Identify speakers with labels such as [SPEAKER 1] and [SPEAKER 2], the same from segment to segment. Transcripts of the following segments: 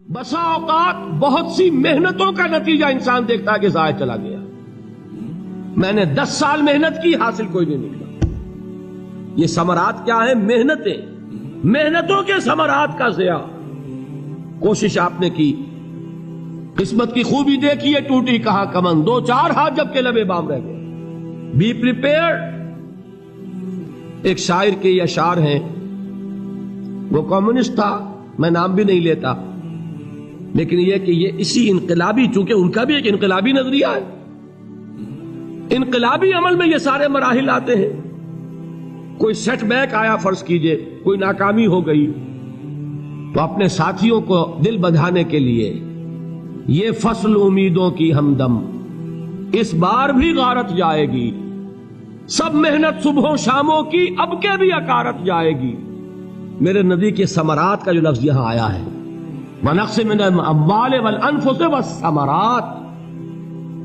[SPEAKER 1] بسا اوقات بہت سی محنتوں کا نتیجہ انسان دیکھتا ہے کہ ضائع چلا گیا. میں نے 10 سال محنت کی، حاصل کوئی نہیں نکلا. یہ ثمرات کیا ہیں؟ محنتوں کے ثمرات کا ضیاع. کوشش آپ نے کی، قسمت کی خوبی دیکھی ہے، ٹوٹی کہاں کمن، 2-4 ہاتھ جب کے لبے بام رہ گئے. Be prepared. ایک شاعر کے یہ اشعار ہیں، وہ کمیونسٹ تھا، میں نام بھی نہیں لیتا، لیکن یہ کہ یہ اسی انقلابی، چونکہ ان کا بھی ایک انقلابی نظریہ ہے، انقلابی عمل میں یہ سارے مراحل آتے ہیں. کوئی سیٹ بیک آیا، فرض کیجئے کوئی ناکامی ہو گئی، تو اپنے ساتھیوں کو دل بندھانے کے لیے یہ فصل امیدوں کی ہمدم اس بار بھی غارت جائے گی، سب محنت صبحوں شاموں کی اب کے بھی اکارت جائے گی. میرے نبی کے ثمرات کا جو لفظ یہاں آیا ہے، وَنَقْصٍ مِّنَ الْأَمْوَالِ وَالْأَنفُسِ وَالثَّمَرَاتِ،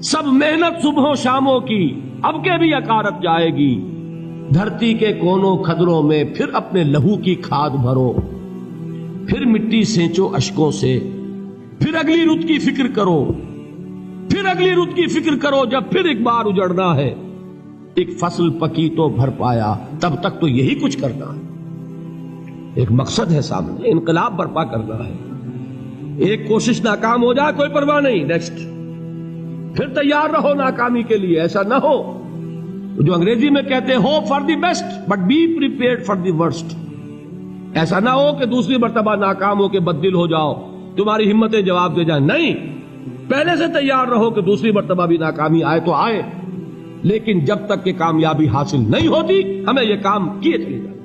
[SPEAKER 1] سب محنت صبحوں شاموں کی اب کے بھی اکارت جائے گی. دھرتی کے کونوں کھدروں میں پھر اپنے لہو کی کھاد بھرو، پھر مٹی سینچو اشکوں سے، پھر اگلی رت کی فکر کرو، پھر اگلی رت کی فکر کرو. جب پھر ایک بار اجڑنا ہے، ایک فصل پکی تو بھر پایا، تب تک تو یہی کچھ کرنا ہے. ایک مقصد ہے سامنے، انقلاب برپا کرنا ہے. ایک کوشش ناکام ہو جائے کوئی پرواہ نہیں، نیکسٹ. پھر تیار رہو ناکامی کے لیے. ایسا نہ ہو جو انگریزی میں کہتے ہیں hope for the best but be prepared for the worst. ایسا نہ ہو کہ دوسری مرتبہ ناکام ہو کے بددل ہو جاؤ، تمہاری ہمتیں جواب دے جائیں. نہیں، پہلے سے تیار رہو کہ دوسری مرتبہ بھی ناکامی آئے تو آئے، لیکن جب تک کہ کامیابی حاصل نہیں ہوتی ہمیں یہ کام کیے چلے جائیں.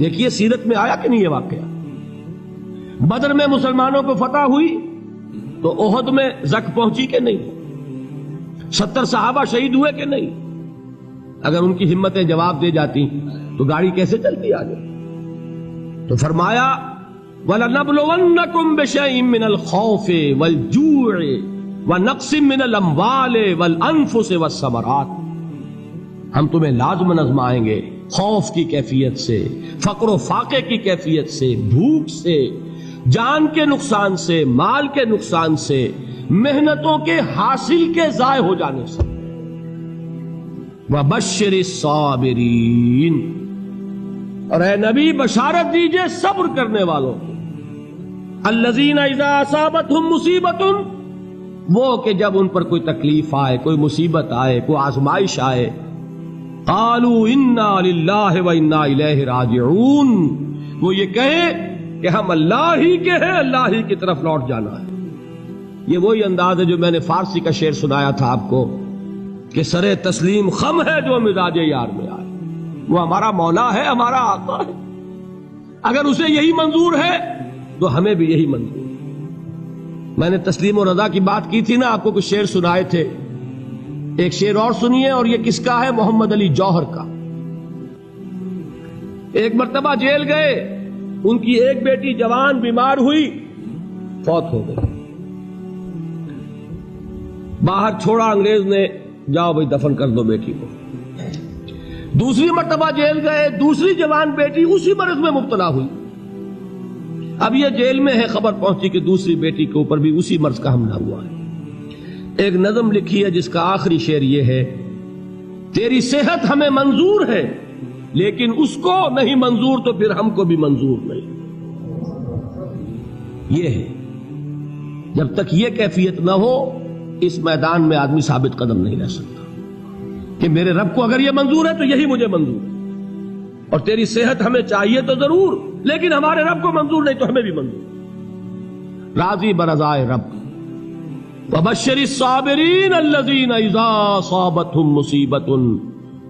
[SPEAKER 1] دیکھیے سیرت میں آیا کہ نہیں یہ واقعہ. بدر میں مسلمانوں کو فتح ہوئی تو احد میں زک پہنچی کہ نہیں؟ 70 صحابہ شہید ہوئے کہ نہیں؟ اگر ان کی ہمتیں جواب دے جاتی تو گاڑی کیسے چلتی آگے؟ تو فرمایا وَلَنَبْلُوَنَّكُمْ بِشَيْءٍ مِّنَ الْخَوْفِ وَالْجُوعِ وَنَقْصٍ مِّنَ الْأَمْوَالِ وَالْأَنفُسِ وَالثَّمَرَاتِ. ہم تمہیں لازم آزمائیں گے، خوف کی کیفیت سے، فقر و فاقے کی کیفیت سے، بھوک سے، جان کے نقصان سے، مال کے نقصان سے، محنتوں کے حاصل کے ضائع ہو جانے سے. وَبَشِّرِ الصَّابِرِينَ، اور اے نبی بشارت دیجئے صبر کرنے والوں کو. الَّذِينَ إِذَا أَصَابَتْهُمْ مُصِيبَةٌ، وہ کہ جب ان پر کوئی تکلیف آئے، کوئی مصیبت آئے، کوئی آزمائش آئے، قالوا انا للہ وانا الیہ راجعون، وہ یہ کہیں کہ ہم اللہ ہی کے ہیں، اللہ ہی کی طرف لوٹ جانا ہے. یہ وہی انداز ہے جو میں نے فارسی کا شعر سنایا تھا آپ کو کہ سرے تسلیم خم ہے جو مزاج یار میں آئے. وہ ہمارا مولا ہے، ہمارا آقا ہے، اگر اسے یہی منظور ہے تو ہمیں بھی یہی منظور ہے. میں نے تسلیم و رضا کی بات کی تھی نا، آپ کو کچھ شعر سنائے تھے. ایک شعر اور سنیے، اور یہ کس کا ہے؟ محمد علی جوہر کا. ایک مرتبہ جیل گئے، ان کی ایک بیٹی جوان بیمار ہوئی، فوت ہو گئی. باہر چھوڑا انگریز نے، جاؤ بھائی دفن کر دو بیٹی کو. دوسری مرتبہ جیل گئے، دوسری جوان بیٹی اسی مرض میں مبتلا ہوئی. اب یہ جیل میں ہے، خبر پہنچی کہ دوسری بیٹی کے اوپر بھی اسی مرض کا حملہ ہوا ہے. ایک نظم لکھی ہے جس کا آخری شعر یہ ہے، تیری صحت ہمیں منظور ہے لیکن اس کو نہیں منظور تو پھر ہم کو بھی منظور نہیں. یہ ہے، جب تک یہ کیفیت نہ ہو اس میدان میں آدمی ثابت قدم نہیں رہ سکتا کہ میرے رب کو اگر یہ منظور ہے تو یہی مجھے منظور ہے، اور تیری صحت ہمیں چاہیے تو ضرور، لیکن ہمارے رب کو منظور نہیں تو ہمیں بھی منظور. راضی برضائے رب. وَبَشِّرِ الصَّابِرِينَ الَّذِينَ إِذَا أَصَابَتْهُمْ مُصِيبَةٌ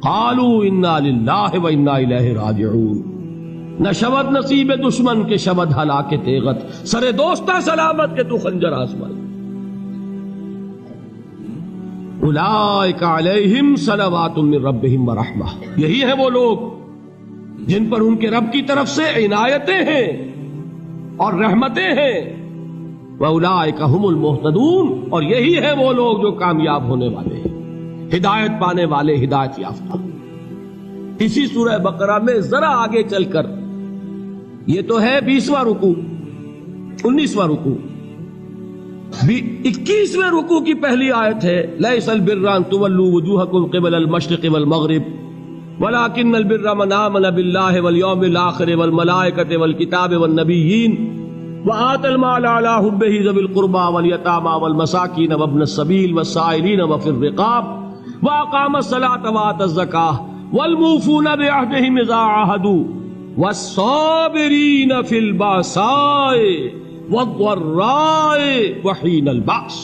[SPEAKER 1] قَالُوا إِنَّا لِلَّهِ وَإِنَّا إِلَيْهِ رَاجِعُونَ. نہ شود نصیب دشمن کے شود ہلاک تیغت، سر دوستہ سلامت کے تو خنجر آزمائی. اولئک علیہم صلوات من ربہم ورحمہ، یہی ہیں وہ لوگ جن پر ان کے رب کی طرف سے عنایتیں ہیں اور رحمتیں ہیں. وَأُولَٰئِكَ هُمُ الْمُهْتَدُونَ، اور یہی ہے وہ لوگ جو کامیاب ہونے والے ہیں، ہدایت پانے والے، ہدایت یافتہ. اسی سورہ بقرہ میں ذرا آگے چل کر، یہ تو ہے 20واں رکوع، 19واں رکوع. 21ویں رکوع کی پہلی آیت ہے لیس البر ان تولوا وجوهکم قبل المشرق والمغرب ولكن البر من آمن بالله واليوم الآخر والملائكة والكتاب والنبيين وآتى المال على حبه ذوي القربى واليتامى والمساكين وابن السبيل والسائلين وفي الرقاب وأقام الصلاة وآتى الزكاة والموفون بعهدهم إذا عاهدوا والصابرين في البأساء والضراء وحين البأس.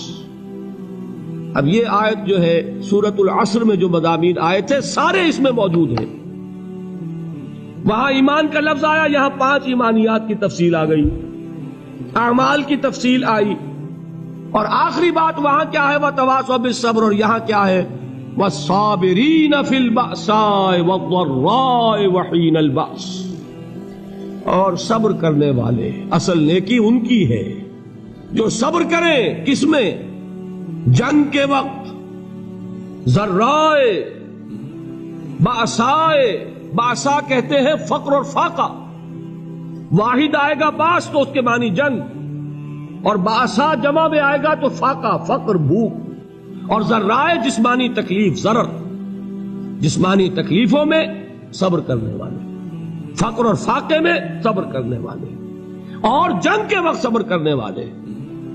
[SPEAKER 1] اب یہ آیت جو ہے سورۃ العصر میں جو مضامین آئے تھے سارے اس میں موجود ہیں. وہاں ایمان کا لفظ آیا، یہاں 5 ایمانیات کی تفصیل آ گئی، اعمال کی تفصیل آئی، اور آخری بات وہاں کیا ہے وَتَوَاصَوْا بِالصَّبْرِ، اور یہاں کیا ہے وَالصَّابِرِينَ فِي الْبَأْسَاءِ وَالضَّرَّاءِ وَحِينَ الْبَأْسِ، اور صبر کرنے والے. اصل نیکی ان کی ہے جو صبر کریں. کس میں؟ جنگ کے وقت. ذرائے باسائے، باسا کہتے ہیں فقر اور فاقہ. واحد آئے گا باس تو اس کے معنی جنگ، اور باسا جمع میں آئے گا تو فاقہ فقر بھوک. اور ذرائے جسمانی تکلیف، ضرر جسمانی تکلیفوں میں صبر کرنے والے، فقر اور فاقے میں صبر کرنے والے، اور جنگ کے وقت صبر کرنے والے.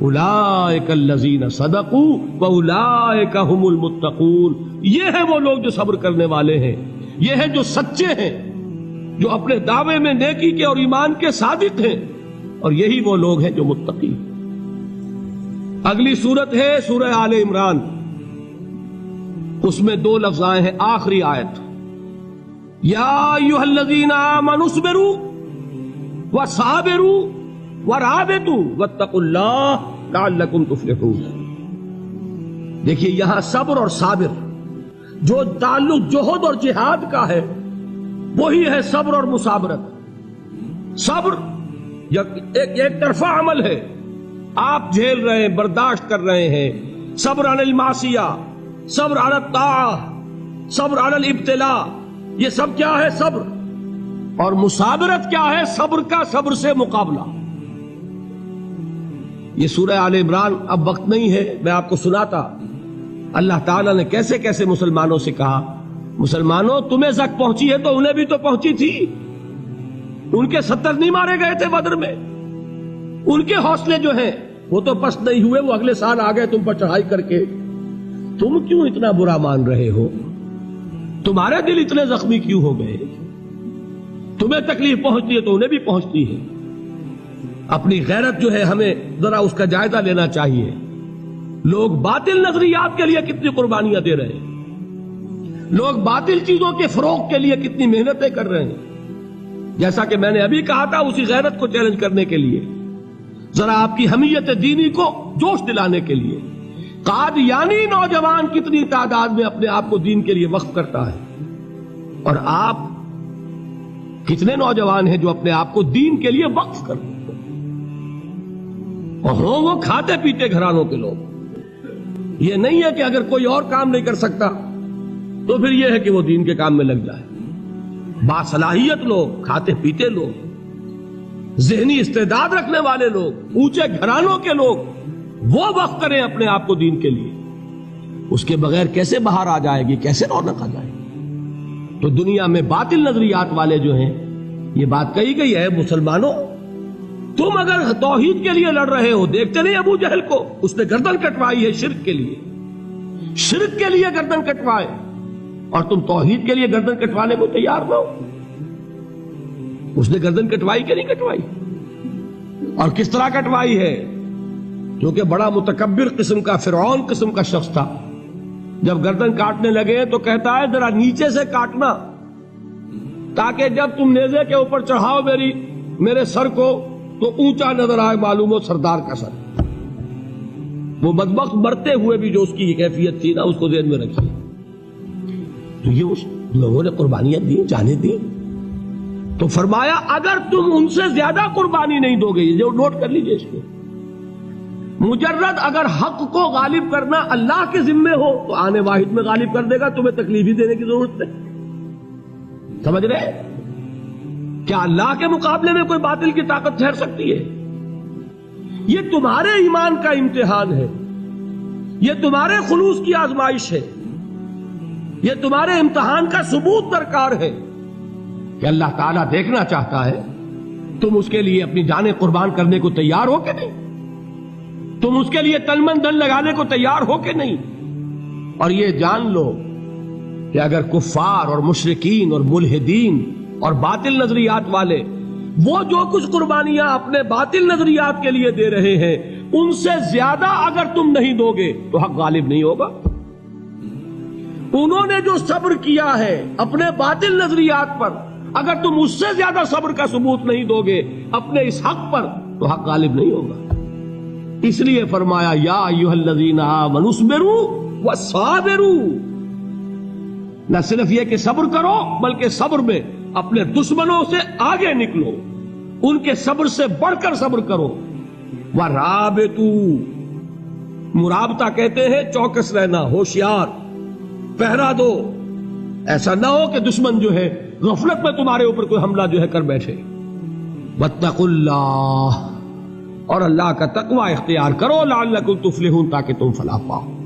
[SPEAKER 1] اولئک الذین صدقوا واولئک هم المتقون. یہ ہیں وہ لوگ جو صبر کرنے والے ہیں، یہ ہیں جو سچے ہیں، جو اپنے دعوے میں نیکی کے اور ایمان کے صادق ہیں، اور یہی وہ لوگ ہیں جو متقی. اگلی سورت ہے سورہ آل عمران. اس میں 2 لفظ آئے ہیں آخری آیت، یا ایھا الذین آمنوا اصبروا وصابروا ورابطوا واتقوا اللہ لعلکم تفلحون. دیکھیے یہاں صبر اور صابر جو تعلق جہد اور جہاد کا ہے وہی ہے صبر اور مصابرت. صبر ایک طرفہ عمل ہے، آپ جھیل رہے ہیں، برداشت کر رہے ہیں. صبر علی المعصیہ، صبر علی الطاعہ، صبر علی الابتلاء، یہ سب کیا ہے؟ صبر. اور مصابرت کیا ہے؟ صبر کا صبر سے مقابلہ. یہ سورہ آل عمران اب وقت نہیں ہے، میں آپ کو سناتا اللہ تعالیٰ نے کیسے کیسے مسلمانوں سے کہا. مسلمانوں تمہیں زک پہنچی ہے تو انہیں بھی تو پہنچی تھی. ان کے 70 نہیں مارے گئے تھے بدر میں؟ ان کے حوصلے جو ہیں وہ تو پست نہیں ہوئے، وہ اگلے سال آ گئے تم پر چڑھائی کر کے. تم کیوں اتنا برا مان رہے ہو؟ تمہارے دل اتنے زخمی کیوں ہو گئے؟ تمہیں تکلیف پہنچتی ہے تو انہیں بھی پہنچتی ہے. اپنی غیرت جو ہے ہمیں ذرا اس کا جائزہ لینا چاہیے. لوگ باطل نظریات کے لیے کتنی قربانیاں دے رہے ہیں، لوگ باطل چیزوں کے فروغ کے لیے کتنی محنتیں کر رہے ہیں. جیسا کہ میں نے ابھی کہا تھا، اسی غیرت کو چیلنج کرنے کے لیے، ذرا آپ کی حمیت دینی کو جوش دلانے کے لیے. قادیانی نوجوان کتنی تعداد میں اپنے آپ کو دین کے لیے وقف کرتا ہے، اور آپ کتنے نوجوان ہیں جو اپنے آپ کو دین کے لیے وقف کرتے ہیں، اور ہوں وہ کھاتے پیتے گھرانوں کے لوگ. یہ نہیں ہے کہ اگر کوئی اور کام نہیں کر سکتا تو پھر یہ ہے کہ وہ دین کے کام میں لگ جائے. باصلاحیت لوگ، کھاتے پیتے لوگ، ذہنی استعداد رکھنے والے لوگ، اونچے گھرانوں کے لوگ، وہ وقف کریں اپنے آپ کو دین کے لیے. اس کے بغیر کیسے باہر آ جائے گی، کیسے رونق آ جائے گی؟ تو دنیا میں باطل نظریات والے جو ہیں، یہ بات کہی گئی ہے مسلمانوں تم اگر توحید کے لیے لڑ رہے ہو، دیکھتے نہیں ابو جہل کو، اس نے گردن کٹوائی ہے شرک کے لیے، شرک کے لیے گردن کٹوائے، اور تم توحید کے لیے گردن کٹوانے کو تیار نہ ہو. اس نے گردن کٹوائی کہ نہیں کٹوائی؟ اور کس طرح کٹوائی ہے؟ کیونکہ بڑا متکبر قسم کا، فرعون قسم کا شخص تھا. جب گردن کاٹنے لگے تو کہتا ہے ذرا نیچے سے کاٹنا، تاکہ جب تم نیزے کے اوپر چڑھاؤ میرے سر کو تو اونچا نظر آئے، معلوم ہو سردار کا سر. وہ بدبخت مرتے ہوئے بھی جو اس کی کیفیت تھی نا، اس کو ذہن میں رکھیے. تو یہ اس لوگوں نے قربانیاں دی، جانیں دی. تو فرمایا اگر تم ان سے زیادہ قربانی نہیں دو گے، جو نوٹ کر لیجئے اس کو، مجرد اگر حق کو غالب کرنا اللہ کے ذمے ہو تو آنے واحد میں غالب کر دے گا، تمہیں تکلیف ہی دینے کی ضرورت نہیں. سمجھ رہے؟ کیا اللہ کے مقابلے میں کوئی باطل کی طاقت ٹھہر سکتی ہے؟ یہ تمہارے ایمان کا امتحان ہے، یہ تمہارے خلوص کی آزمائش ہے، یہ تمہارے امتحان کا ثبوت درکار ہے کہ اللہ تعالیٰ دیکھنا چاہتا ہے تم اس کے لیے اپنی جانیں قربان کرنے کو تیار ہو کہ نہیں، تم اس کے لیے تن من دھن لگانے کو تیار ہو کہ نہیں۔ اور یہ جان لو کہ اگر کفار اور مشرکین اور ملحدین اور باطل نظریات والے وہ جو کچھ قربانیاں اپنے باطل نظریات کے لیے دے رہے ہیں ان سے زیادہ اگر تم نہیں دو گے تو حق غالب نہیں ہوگا۔ انہوں نے جو صبر کیا ہے اپنے باطل نظریات پر، اگر تم اس سے زیادہ صبر کا ثبوت نہیں دو گے اپنے اس حق پر تو حق غالب نہیں ہوگا۔ اس لیے فرمایا یا ایھا الذین آمنوا اصبروا وصابروا، نہ صرف یہ کہ صبر کرو بلکہ صبر میں اپنے دشمنوں سے آگے نکلو، ان کے صبر سے بڑھ کر صبر کرو۔ ورابطوا، مرابطہ کہتے ہیں چوکس رہنا، ہوشیار، پہرا دو، ایسا نہ ہو کہ دشمن جو ہے غفلت میں تمہارے اوپر کوئی حملہ جو ہے کر بیٹھے۔ واتقوا اللہ، اور اللہ کا تقوی اختیار کرو، لعلکم تفلحون، تاکہ تم فلاح پاؤ۔